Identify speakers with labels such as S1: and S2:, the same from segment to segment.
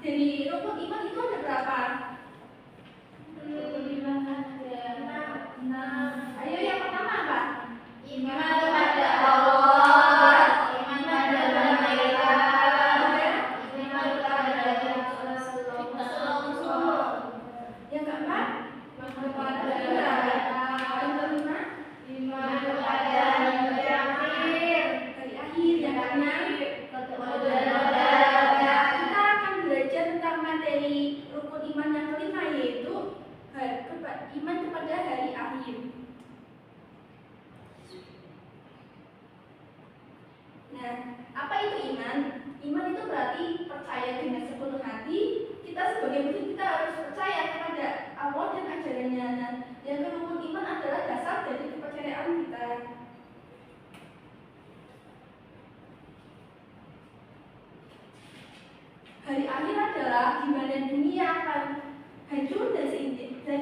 S1: Dari rukun iman itu ada berapa?
S2: Rukun iman ada 6.
S1: Ayo yang pertama apa?
S2: Iman kepada Allah, iman pada malaikat, iman kepada Rasulullah.
S1: Yang keempat?
S2: Iman kepada
S1: Yang kelima?
S2: iman kepada hari akhir.
S1: Hari akhir. Yang keenam?
S2: Kepada
S1: Kita akan belajar tentang materi rukun iman yang kelima, yaitu iman kepada hari akhir. Nah, apa itu iman? Iman itu berarti percaya dengan sepenuh hati. Kita sebagai muslim kita harus percaya kepada Allah dan ajarannya. Nah, yang rukun iman adalah dasar dari kepercayaan kita. Hari akhir adalah di mana dunia akan hancur dan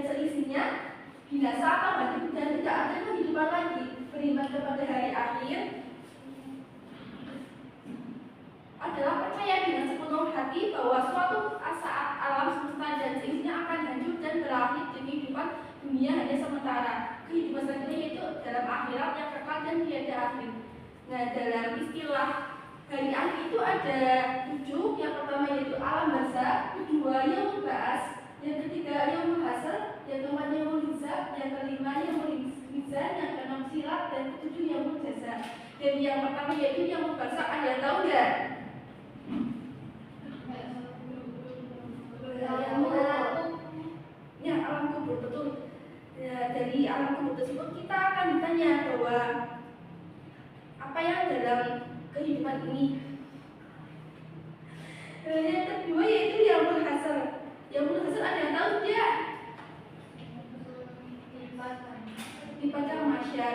S1: seisinya, binasa atau hancur dan tidak ada kehidupan lagi. Beriman kepada hari akhir adalah percaya dengan sepenuh hati bahwa suatu saat alam semesta dan seisinya akan hancur dan berakhir di kehidupan dunia hanya sementara. Kehidupan selanjutnya yaitu dalam akhirat yang kekal dan tiada akhir. Nah, dalam istilah hari akhir itu ada 7. Yang pertama yaitu alam barzah, kedua yaumul ba'ats, yang ketiga yaumul hasr, yang keempat yaumul hisab, yang kelima yaumul mizan, yang keenam sirat, dan ketujuh yaumul jaza. Dan yang pertama yaitu yaumul barzah. Ada yang tahu nggak? Ya, alam kubur, betul. Ya, dari alam kubur tersebut kita akan ditanya bahwa apa yang dalam kehidupan ini. Yang kedua yaitu yaumul hasr. Yaumul hasr ada yang tahu tidak? Di padang mahsyar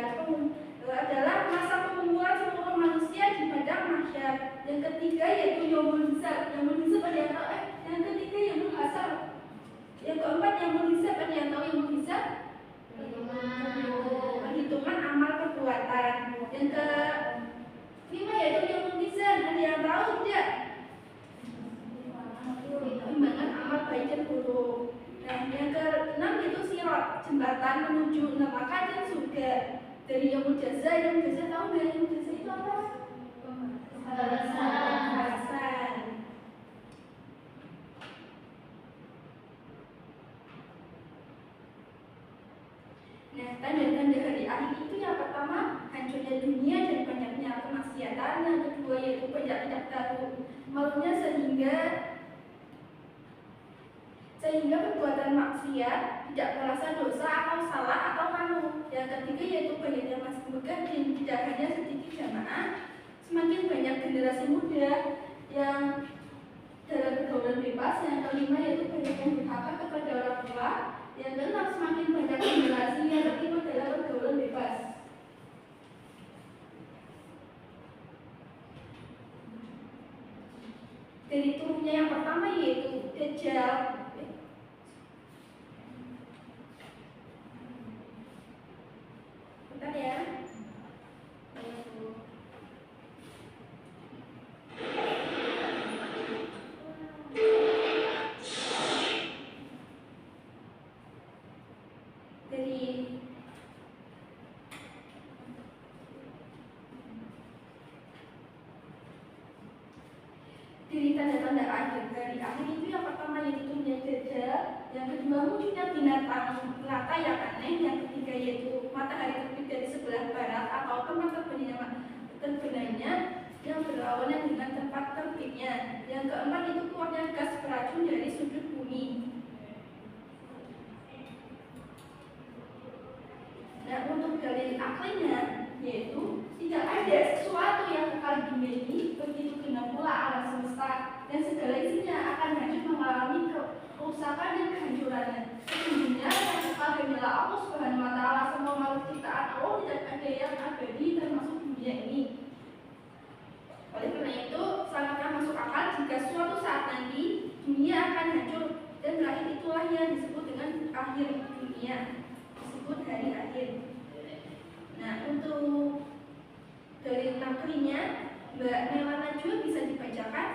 S1: adalah masa pengumpulan seluruh manusia di padang mahsyar. Yang ketiga yaitu yaumul hisab. Yaumul hisab ada yang tahu? Yang ketiga yaumul hasr. Yang keempat yaumul hisab, ada yang tahu yaumul hisab? Perhitungan amal perbuatan. Yang kelima yaitu yaumul mizan. Ada yang tahu tidak? Timbangan amal baik dan buruk. Nah, yang keenam itu sirat, jembatan menuju neraka dan surga. Dari yaumul jaza, yaumul jaza tahu nggak? Yaumul jaza itu apa? Balasan. Nah, tanda-tanda hari akhir itu yang pertama hancurnya dunia dan banyaknya kemaksiatan. Yang kedua yaitu banyak tidak tahu malunya sehingga perbuatan maksiat tidak merasa dosa atau salah atau malu. Yang ketiga yaitu banyaknya masjid megah dan tidak hanya sedikit jamaah. Semakin banyak generasi muda yang dalam pergaulan bebas. Yang kelima yaitu banyak yang durhaka kepada orang tua. Yang keenam semakin banyak generasi yang terlibat dalam pergaulan bebas. Dari turunnya yang pertama yaitu Dajjal. Bentar ya. Dari tanda-tanda akhir dari akhir itu yang pertama yaitu turunnya Dajjal, yang kedua munculnya binatang melata yang aneh, yang ketiga yaitu matahari terbit dari sebelah barat atau tempat terbenamnya yang berlawanan dengan tempat terbitnya. Yang keempat itu keluarnya gas beracun dari sudut bumi. Nah, untuk dalil aklnya yaitu tidak ada sesuatu yang kekal di dunia ini, begitu genap pula alam semesta dan segala isinya akan hancur mengalami kerusakan dan kehancurannya. Sesungguhnya yang kekal hanyalah Allah Subhanahu wa Ta'ala. Semua makhluk ciptaan Allah tidak ada yang abadi termasuk dunia ini. Oleh karena itu sangatlah masuk akal jika suatu saat nanti dunia akan hancur dan berakhir. Itulah yang disebut dengan akhir dunia, disebut hari akhir. Nah, untuk dari naklinya Mbak Nela Najwa bisa dibacakan?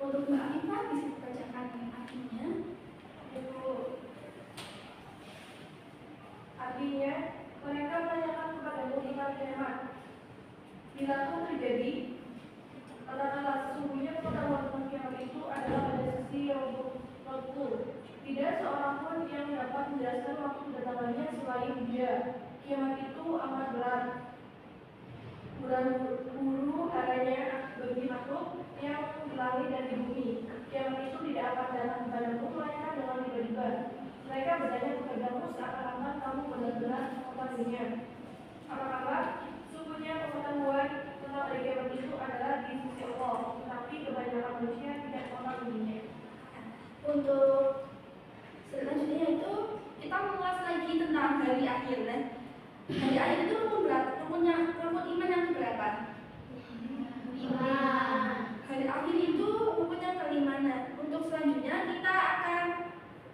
S1: Untuk Mbak Afifah bisa dibacakan artinya.
S3: Artinya, mereka menanyakan kepadamu iman kiamat. Bila itu terjadi, katakanlah sesungguhnya pengetahuan tentang kiamat itu adalah pada sisi yang betul. Tidak seorang pun yang dapat menjelaskan waktu kedatangannya selain Dia. Kiamat itu amat berat. Huru haranya bagi makhluk yang di langit dan di bumi. Kiamat itu tidak akan datang kepadamu melainkan dengan tiba-tiba. Mereka bertanya kepadamu seakan-akan kamu benar-benar mengetahuinya. Katakanlah, sungguhnya pengetahuan tentang hari kiamat itu adalah di sisi Allah, tetapi kebanyakan manusia tidak mengetahuinya.
S1: Untuk selanjutnya itu kita mengulas lagi tentang hari akhir. Hari akhir itu rukun iman yang keberapa? Hari akhir itu rukun yang kelima. Untuk selanjutnya kita akan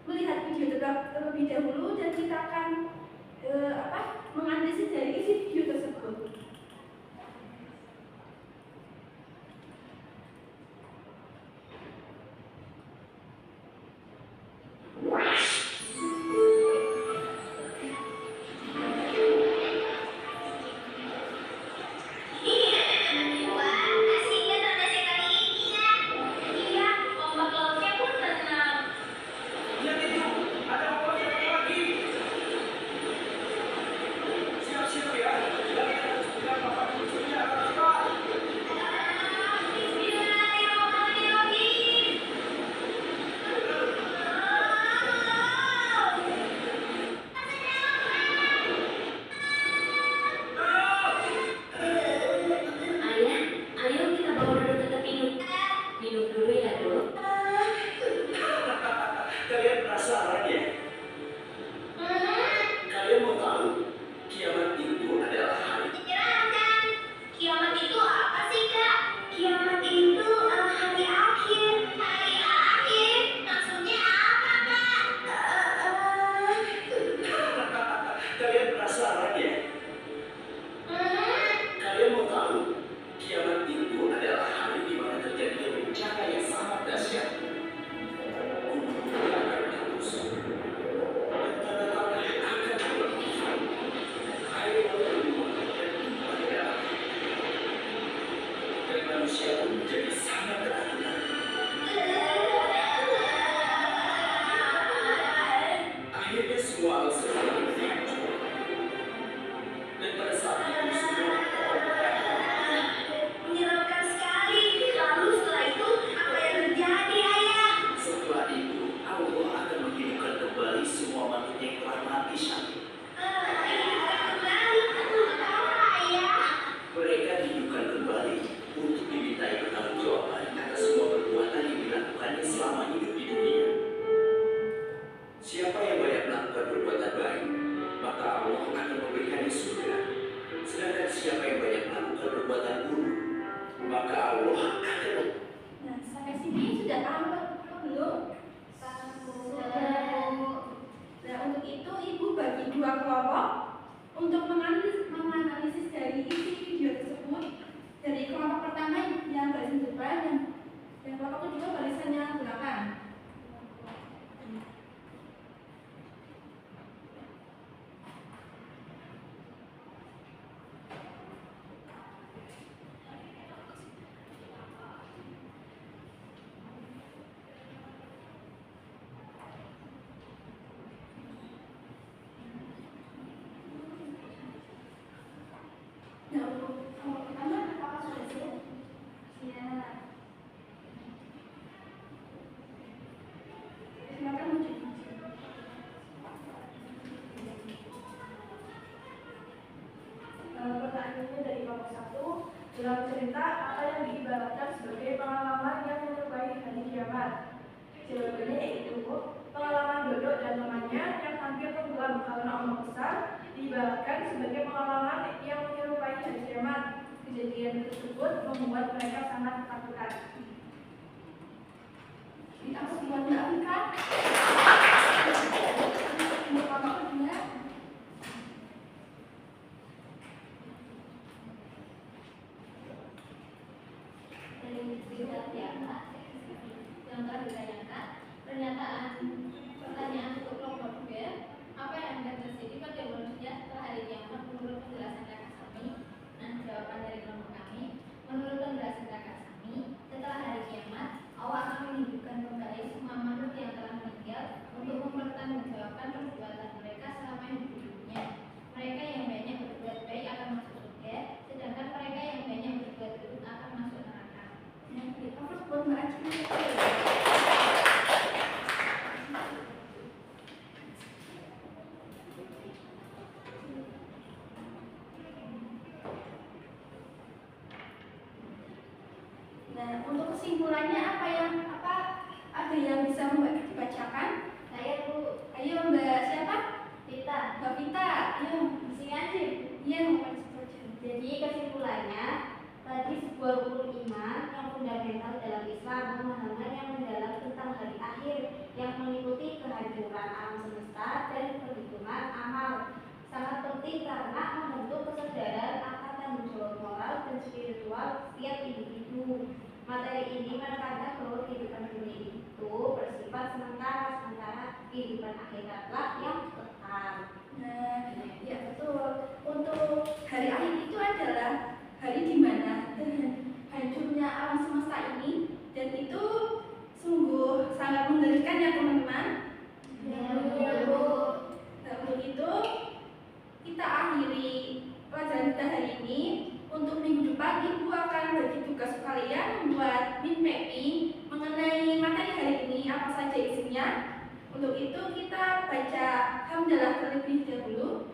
S1: melihat video terlebih dahulu dan kita akan menganalisis dari isi video tersebut. Sampai sini sudah paham belum? Nah, untuk itu Ibu bagi dua kelompok untuk menganalisis dari isi video tersebut. Dari kelompok pertama yang barisan depan dan kelompok kedua barisan yang belakang. Nah, untuk kelompok pertama apakah sudah siap? Siap. Silakan maju.
S3: Pertanyaannya dari kelompok 1, dalam cerita apa yang diibaratkan sebagai pengalaman yang menyerupai hari kiamat? Jawabannya yaitu pengalaman Dodok dan temannya yang hampir tenggelam karena ombak besar diibaratkan sebagai pengalaman yang menyerupai hari kiamat. Kejadian tersebut membuat mereka sangat ketakutan.
S1: Kita semua Mbak untuk kelompok kedua.
S2: Dari cerita kiamat. telah ditanyakan. Pertanyaan untuk kelompok B. Apa yang akan terjadi pada manusia setelah hari kiamat menurut penjelasan kakak kami? Nah, jawaban dari kelompok kami. Menurut penjelasan kakak kami, setelah hari kiamat, Allah akan menghidupkan kembali semua makhluk yang telah meninggal untuk mempertanggungjawabkan perbuatan mereka selama hidupnya. Mereka yang banyak berbuat baik akan masuk surga, sedangkan mereka yang banyak berbuat buruk akan masuk neraka.
S1: Nah, kita harus buat meracik. Nah, untuk kesimpulannya ada yang bisa dibacakan?
S2: Saya Bu
S1: Ayo Mbak siapa?
S2: Vita.
S1: Mbak Vita. Ayo.
S2: Di sini aja.
S1: Iya, mau baca.
S2: Jadi kesimpulannya, tadi sebuah rukun iman yang fundamental dalam Islam, pemahaman yang mendalam tentang hari akhir yang meliputi kehancuran alam semesta dan perhitungan amal. Sangat penting karena membentuk kesadaran akan tanggung jawab moral dan spiritual setiap individu. Materi ini menekankan bahwa kehidupan dunia itu bersifat sementara, sementara kehidupan akhiratlah yang kekal.
S1: Nah, ya betul. Untuk hari akhir itu adalah hari di mana hancurnya alam semesta ini, dan itu sungguh sangat mengerikan ya teman-teman.
S2: Ya, Bu.
S1: Nah, untuk itu kita akhiri pelajaran kita hari ini. Untuk minggu depan Ibu akan bagi tugas kalian membuat mind mapping mengenai materi hari ini, apa saja isinya. Untuk itu kita baca hamdalah terlebih dahulu.